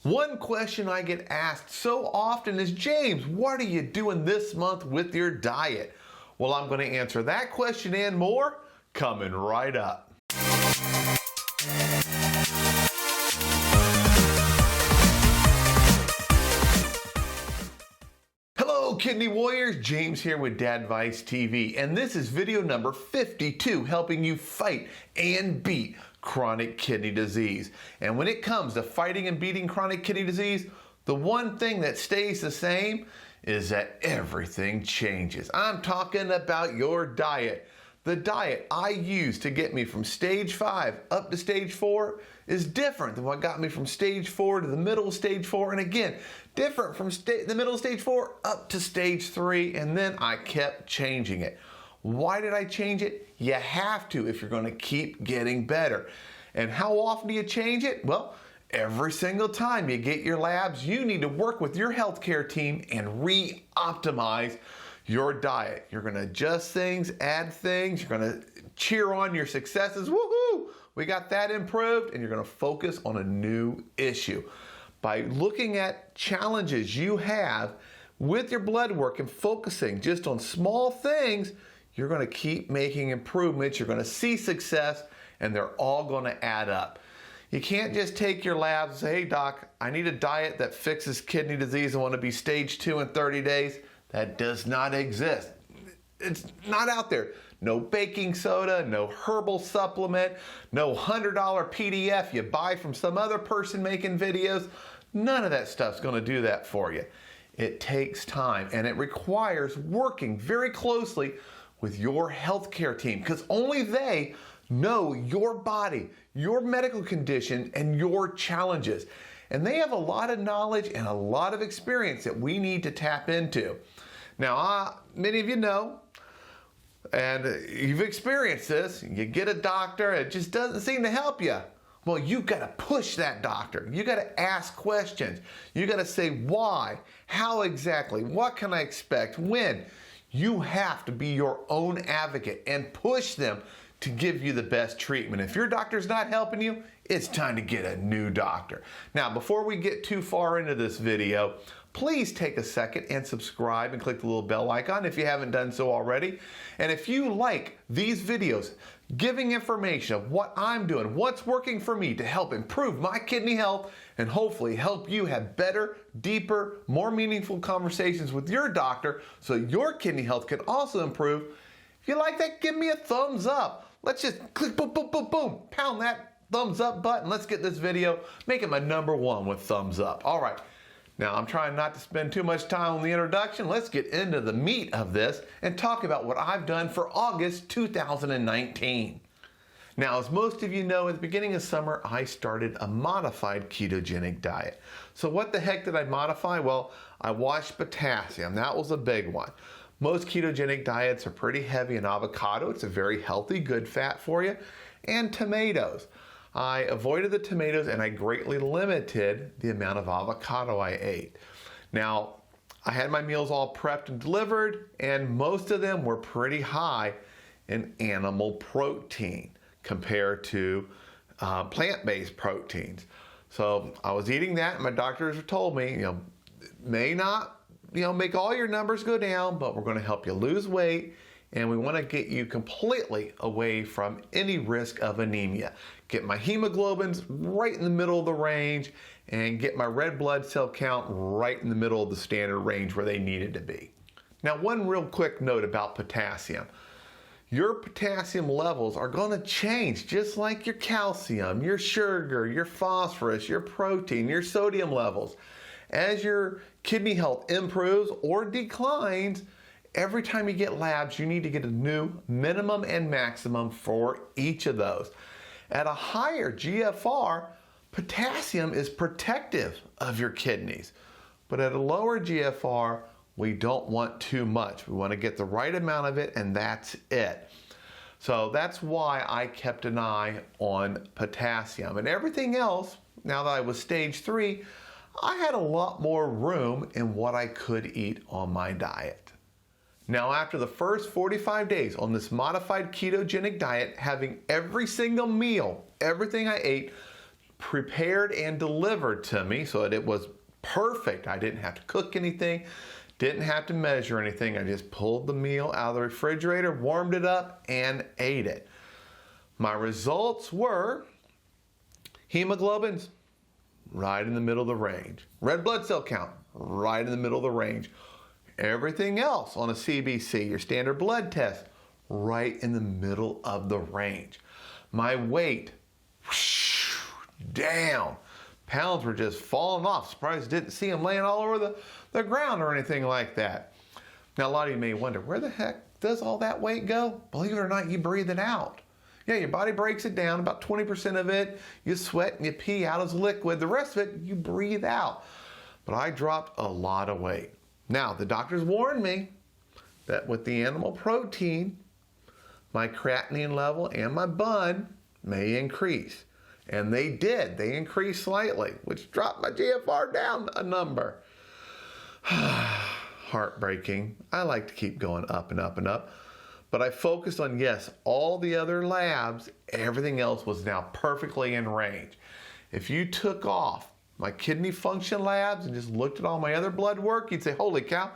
One question I get asked so often is, James, what are you doing this month with your diet? Well, I'm going to answer that question and more coming right up. Hello, Kidney Warriors. James here with Dadvice TV, and this is video number 52, helping you fight and beat chronic kidney disease. And when it comes to fighting and beating chronic kidney disease, the one thing that stays the same is that everything changes. I'm talking about your diet. The diet I use to get me from stage 5 up to stage 4 is different than what got me from stage 4 to the middle of stage 4, and again, different from the middle of stage 4 up to stage 3, and then I kept changing it. Why did I change it? You have to if you're going to keep getting better. And how often do you change it? Well, every single time you get your labs, you need to work with your healthcare team and re-optimize your diet. You're going to adjust things, add things, you're going to cheer on your successes. Woohoo! We got that improved, and you're going to focus on a new issue. By looking at challenges you have with your blood work and focusing just on small things, you're going to keep making improvements, you're going to see success, and they're all going to add up. You can't just take your labs and say, hey doc, I need a diet that fixes kidney disease and want to be stage 2 in 30 days. That does not exist. It's not out there. No baking soda, no herbal supplement, no $100 PDF you buy from some other person making videos. None of that stuff's going to do that for you. It takes time, and it requires working very closely with your healthcare team, because only they know your body, your medical condition, and your challenges. And they have a lot of knowledge and a lot of experience that we need to tap into. Now, many of you know, and you've experienced this, you get a doctor, it just doesn't seem to help you. Well, you got to push that doctor. You got to ask questions. You got to say why, how exactly, what can I expect, when. You have to be your own advocate and push them to give you the best treatment. If your doctor's not helping you, it's time to get a new doctor. Now, before we get too far into this video, please take a second and subscribe and click the little bell icon if you haven't done so already. And if you like these videos, giving information of what I'm doing, what's working for me to help improve my kidney health and hopefully help you have better, deeper, more meaningful conversations with your doctor so your kidney health can also improve. If you like that, give me a thumbs up. Let's just click, boom, boom, boom, boom, pound that thumbs up button. Let's get this video, make it my #1 with thumbs up. All right. Now, I'm trying not to spend too much time on the introduction. Let's get into the meat of this and talk about what I've done for August 2019. Now, as most of you know, at the beginning of summer, I started a modified ketogenic diet. So what the heck did I modify? Well, I watched potassium. That was a big one. Most ketogenic diets are pretty heavy in avocado. It's a very healthy, good fat for you. And tomatoes. I avoided the tomatoes and I greatly limited the amount of avocado I ate. Now, I had my meals all prepped and delivered, and most of them were pretty high in animal protein compared to plant-based proteins. So I was eating that, and my doctors told me, may not, make all your numbers go down, but we're going to help you lose weight, and we want to get you completely away from any risk of anemia. Get my hemoglobins right in the middle of the range and get my red blood cell count right in the middle of the standard range where they needed to be. Now, one real quick note about potassium. Your potassium levels are going to change just like your calcium, your sugar, your phosphorus, your protein, your sodium levels. As your kidney health improves or declines, every time you get labs, you need to get a new minimum and maximum for each of those. At a higher GFR, potassium is protective of your kidneys. But at a lower GFR, we don't want too much. We want to get the right amount of it, and that's it. So that's why I kept an eye on potassium. And everything else, now that I was stage 3, I had a lot more room in what I could eat on my diet. Now, after the first 45 days on this modified ketogenic diet, having every single meal, everything I ate, prepared and delivered to me so that it was perfect. I didn't have to cook anything, didn't have to measure anything. I just pulled the meal out of the refrigerator, warmed it up, and ate it. My results were hemoglobins, right in the middle of the range. Red blood cell count, right in the middle of the range. Everything else on a CBC, your standard blood test, right in the middle of the range. My weight, whoosh, down. Pounds were just falling off. Surprised didn't see them laying all over the ground or anything like that. Now, a lot of you may wonder, where the heck does all that weight go? Believe it or not, you breathe it out. Yeah, your body breaks it down. About 20% of it, you sweat and you pee out as liquid. The rest of it, you breathe out. But I dropped a lot of weight. Now, the doctors warned me that with the animal protein, my creatinine level and my bun may increase. And they did. They increased slightly, which dropped my GFR down a number. Heartbreaking. I like to keep going up and up and up. But I focused on, yes, all the other labs, everything else was now perfectly in range. If you took off my kidney function labs and just looked at all my other blood work, you'd say, holy cow,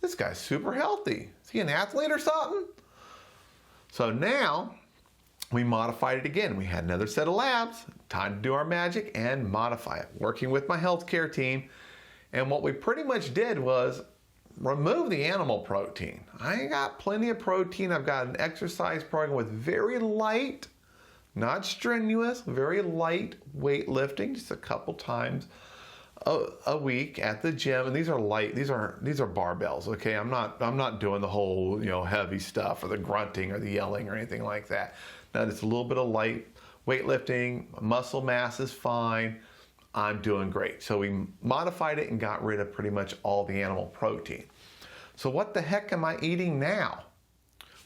this guy's super healthy. Is he an athlete or something? So now we modified it again. We had another set of labs, time to do our magic and modify it, working with my healthcare team. And what we pretty much did was remove the animal protein. I got plenty of protein. I've got an exercise program with very light, not strenuous, very light weightlifting, just a couple times a week at the gym. And these are light, these are barbells, okay? I'm not doing the whole, heavy stuff or the grunting or the yelling or anything like that. Now, it's a little bit of light weightlifting, muscle mass is fine. I'm doing great. So we modified it and got rid of pretty much all the animal protein. So what the heck am I eating now?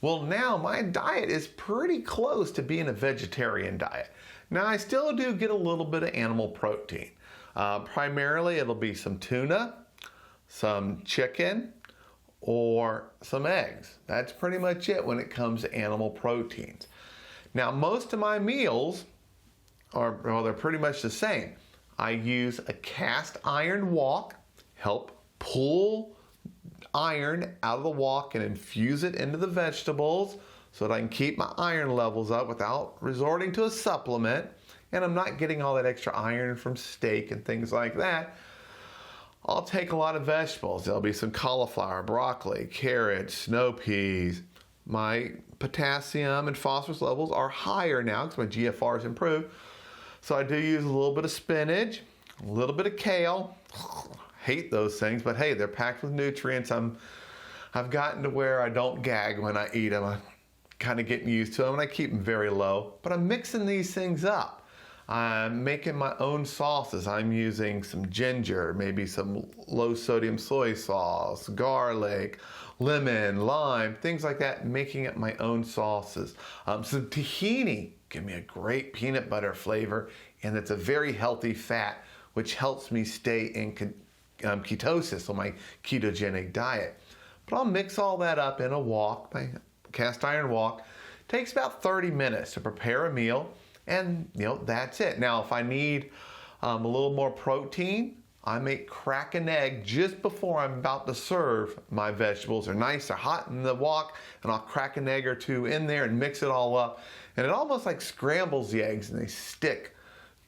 Well, now my diet is pretty close to being a vegetarian diet. Now, I still do get a little bit of animal protein. Primarily, it'll be some tuna, some chicken, or some eggs. That's pretty much it when it comes to animal proteins. Now, most of my meals they're pretty much the same. I use a cast iron wok, help pull iron out of the wok and infuse it into the vegetables so that I can keep my iron levels up without resorting to a supplement. And I'm not getting all that extra iron from steak and things like that. I'll take a lot of vegetables. There'll be some cauliflower, broccoli, carrots, snow peas. My potassium and phosphorus levels are higher now because my GFR has improved. So I do use a little bit of spinach, a little bit of kale. Hate those things, but hey, they're packed with nutrients. I've gotten to where I don't gag when I eat them. I'm kind of getting used to them, and I keep them very low. But I'm mixing these things up. I'm making my own sauces. I'm using some ginger, maybe some low sodium soy sauce, garlic, lemon, lime, things like that, making up my own sauces. Some tahini, give me a great peanut butter flavor, and it's a very healthy fat, which helps me stay in ketosis on my ketogenic diet. But I'll mix all that up in a wok, my cast iron wok. Takes about 30 minutes to prepare a meal, and that's it. Now, if I need a little more protein, I may crack an egg just before I'm about to serve my vegetables. They're nice, they're hot in the wok, and I'll crack an egg or two in there and mix it all up. And it almost like scrambles the eggs and they stick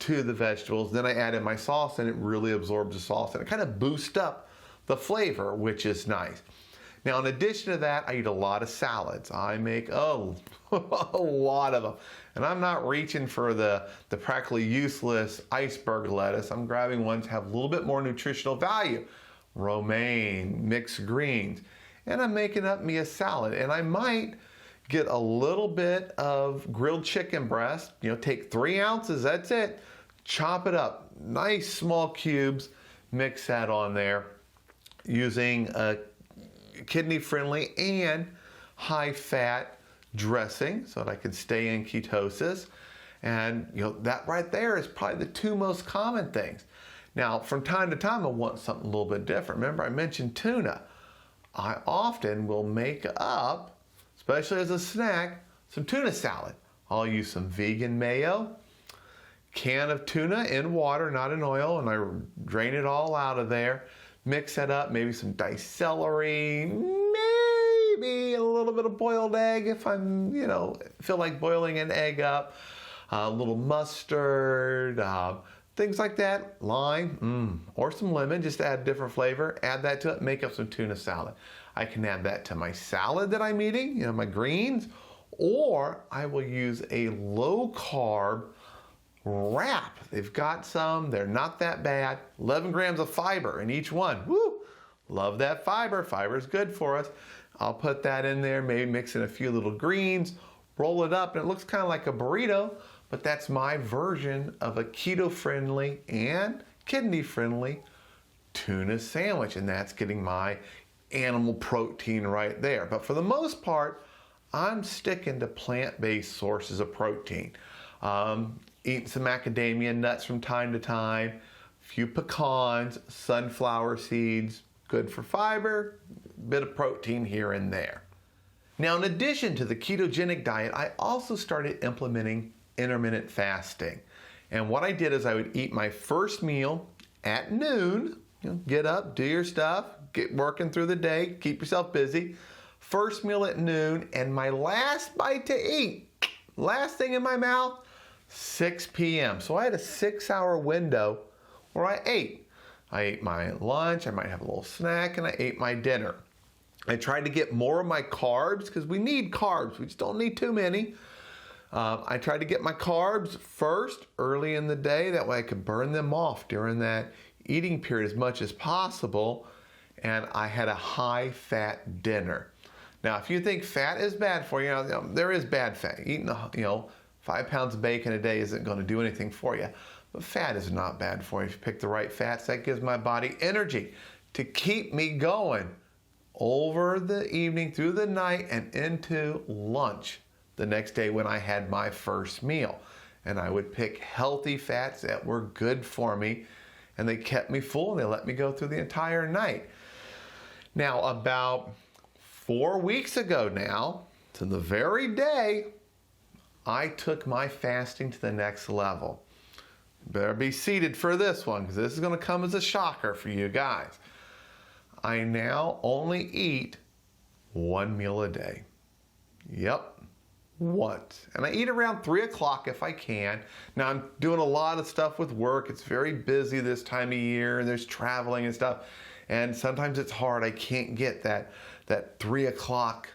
to the vegetables. Then I add in my sauce and it really absorbs the sauce and it kind of boosts up the flavor, which is nice. Now, in addition to that, I eat a lot of salads. I make a lot of them. And I'm not reaching for the practically useless iceberg lettuce. I'm grabbing ones that have a little bit more nutritional value. Romaine, mixed greens. And I'm making up me a salad. And I might get a little bit of grilled chicken breast. Take 3 ounces, that's it. Chop it up, nice small cubes. Mix that on there using a kidney-friendly and high-fat dressing so that I can stay in ketosis. And that right there is probably the 2 most common things. Now, from time to time, I want something a little bit different. Remember, I mentioned tuna. I often will make up, especially as a snack, some tuna salad. I'll use some vegan mayo, can of tuna in water, not in oil, and I drain it all out of there. Mix that up, maybe some diced celery, maybe a little bit of boiled egg if I'm, feel like boiling an egg up, a little mustard, things like that, lime, or some lemon, just to add different flavor. Add that to it, make up some tuna salad. I can add that to my salad that I'm eating, my greens, or I will use a low-carb wrap. They've got some, they're not that bad. 11 grams of fiber in each one. Woo! Love that fiber. Fiber is good for us. I'll put that in there, maybe mix in a few little greens, roll it up, and it looks kind of like a burrito, but that's my version of a keto-friendly and kidney-friendly tuna sandwich, and that's getting my animal protein right there. But for the most part, I'm sticking to plant-based sources of protein. Eating some macadamia nuts from time to time, a few pecans, sunflower seeds, good for fiber, a bit of protein here and there. Now, in addition to the ketogenic diet, I also started implementing intermittent fasting. And what I did is I would eat my first meal at noon, get up, do your stuff, get working through the day, keep yourself busy. First meal at noon, and my last bite to eat, last thing in my mouth, 6 p.m. So I had a 6-hour window where I ate. I ate my lunch, I might have a little snack, and I ate my dinner. I tried to get more of my carbs because we need carbs. We just don't need too many. I tried to get my carbs first early in the day. That way I could burn them off during that eating period as much as possible. And I had a high-fat dinner. Now, if you think fat is bad for you, there is bad fat. Eating, 5 pounds of bacon a day isn't going to do anything for you. But fat is not bad for you. If you pick the right fats, that gives my body energy to keep me going over the evening, through the night, and into lunch the next day when I had my first meal. And I would pick healthy fats that were good for me, and they kept me full, and they let me go through the entire night. Now, about 4 weeks ago now, to the very day, I took my fasting to the next level. Better be seated for this one, because this is going to come as a shocker for you guys. I now only eat 1 meal a day. Yep, once. And I eat around 3 o'clock if I can. Now, I'm doing a lot of stuff with work. It's very busy this time of year, and there's traveling and stuff. And sometimes it's hard. I can't get that 3 o'clock,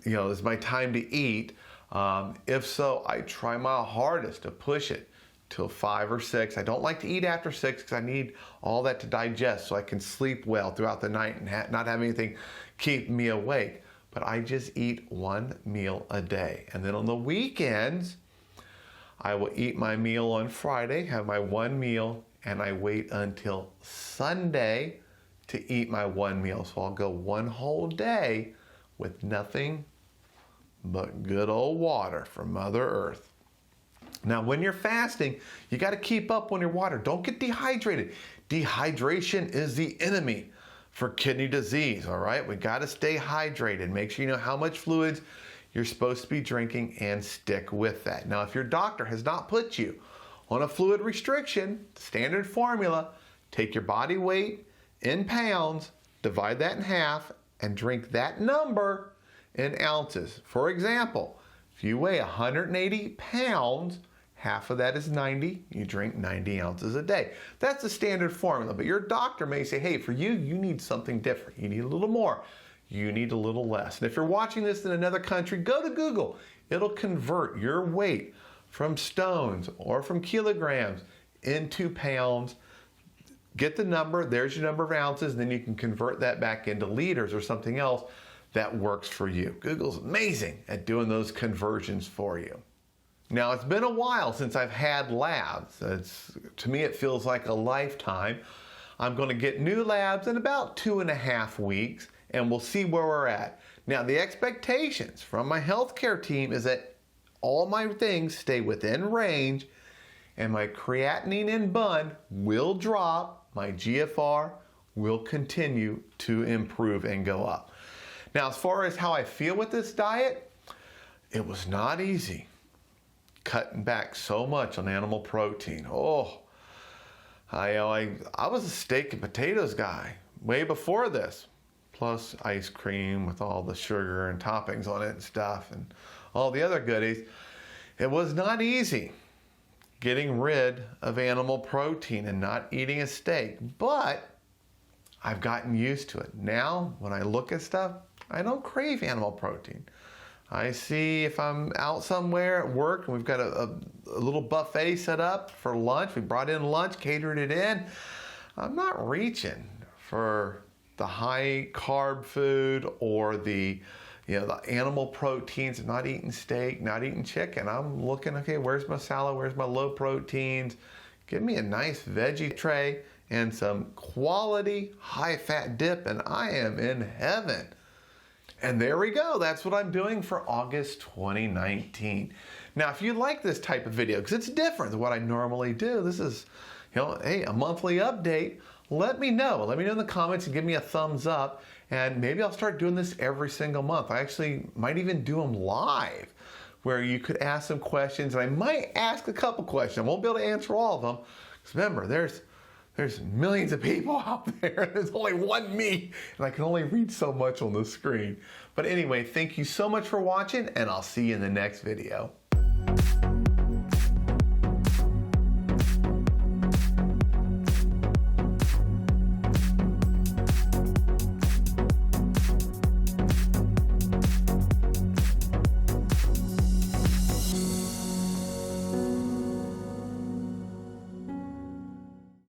is my time to eat. If so, I try my hardest to push it till 5 or 6. I don't like to eat after 6 because I need all that to digest so I can sleep well throughout the night and not have anything keep me awake. But I just eat 1 meal a day. And then on the weekends, I will eat my meal on Friday, have my 1 meal, and I wait until Sunday to eat my 1 meal. So I'll go 1 whole day with nothing but good old water from Mother Earth. Now, when you're fasting, you got to keep up on your water. Don't get dehydrated. Dehydration is the enemy for kidney disease, all right? We got to stay hydrated. Make sure you know how much fluids you're supposed to be drinking and stick with that. Now, if your doctor has not put you on a fluid restriction, standard formula, take your body weight in pounds, divide that in half, and drink that number in ounces. For example, if you weigh 180 pounds, half of that is 90. You drink 90 ounces a day. That's the standard formula. But your doctor may say, hey, for you, you need something different. You need a little more. You need a little less. And if you're watching this in another country, go to Google. It'll convert your weight from stones or from kilograms into pounds. Get the number. There's your number of ounces. And then you can convert that back into liters or something else that works for you. Google's amazing at doing those conversions for you. Now, it's been a while since I've had labs. To me, it feels like a lifetime. I'm going to get new labs in about 2.5 weeks, and we'll see where we're at. Now, the expectations from my healthcare team is that all my things stay within range, and my creatinine and bun will drop. My GFR will continue to improve and go up. Now, as far as how I feel with this diet, it was not easy. cutting back so much on animal protein. Oh, I was a steak and potatoes guy way before this, plus ice cream with all the sugar and toppings on it and stuff and all the other goodies. It was not easy getting rid of animal protein and not eating a steak, but I've gotten used to it. Now, when I look at stuff, I don't crave animal protein. I see if I'm out somewhere at work and we've got a little buffet set up for lunch, we brought in lunch, catered it in, I'm not reaching for the high carb food or the animal proteins. I'm not eating steak, not eating chicken. I'm looking, okay, where's my salad? Where's my low proteins? Give me a nice veggie tray and some quality high fat dip and I am in heaven. And there we go. That's what I'm doing for August 2019. Now, if you like this type of video, because it's different than what I normally do, this is, hey, a monthly update, let me know. Let me know in the comments and give me a thumbs up. And maybe I'll start doing this every single month. I actually might even do them live where you could ask some questions. And I might ask a couple questions. I won't be able to answer all of them. Because remember, there's millions of people out there. There's only one me, and I can only read so much on the screen. But anyway, thank you so much for watching, and I'll see you in the next video.